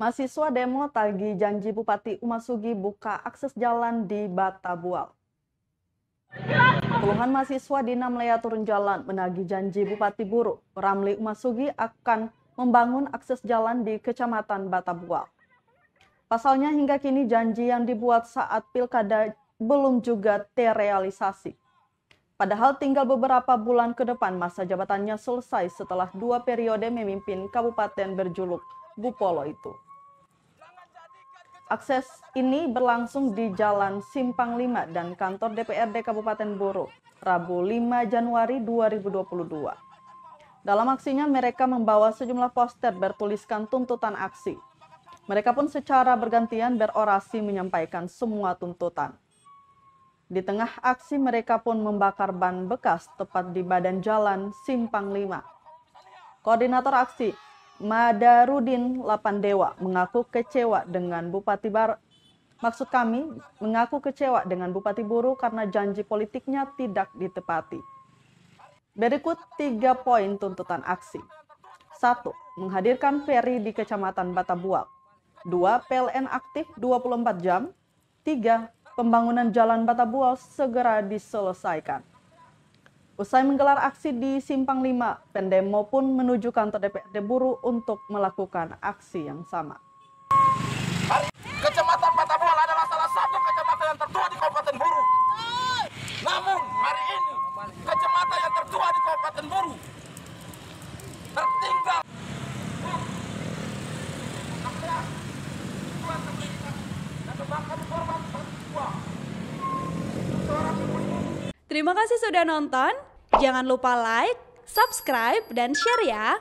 Mahasiswa demo tagih janji Bupati Umasugi buka akses jalan di Batabual. Puluhan mahasiswa di Namlea turun jalan menagih janji Bupati Buru Ramli Umasugi akan membangun akses jalan di Kecamatan Batabual. Pasalnya hingga kini janji yang dibuat saat pilkada belum juga terrealisasi. Padahal tinggal beberapa bulan ke depan masa jabatannya selesai setelah 2 periode memimpin kabupaten berjuluk Bupolo itu. Akses ini berlangsung di Jalan Simpang 5 dan kantor DPRD Kabupaten Buru, Rabu 5 Januari 2022. Dalam aksinya mereka membawa sejumlah poster bertuliskan tuntutan aksi. Mereka pun secara bergantian berorasi menyampaikan semua tuntutan. Di tengah aksi mereka pun membakar ban bekas tepat di badan jalan Simpang 5. Koordinator aksi Madarudin Lapandewa mengaku kecewa dengan Bupati Buru karena janji politiknya tidak ditepati. Berikut 3 poin tuntutan aksi. 1. Menghadirkan ferry di Kecamatan Batabual. 2. PLN aktif 24 jam. 3. Pembangunan jalan Batabual segera diselesaikan. Usai menggelar aksi di Simpang 5, pendemo pun menuju kantor DPRD Buru untuk melakukan aksi yang sama. Kecamatan Batabual adalah salah satu kecamatan yang tertua di Kabupaten Buru. Namun hari ini kecamatan yang tertua di Kabupaten Buru tertinggal. Terima kasih sudah nonton. Jangan lupa like, subscribe, dan share ya.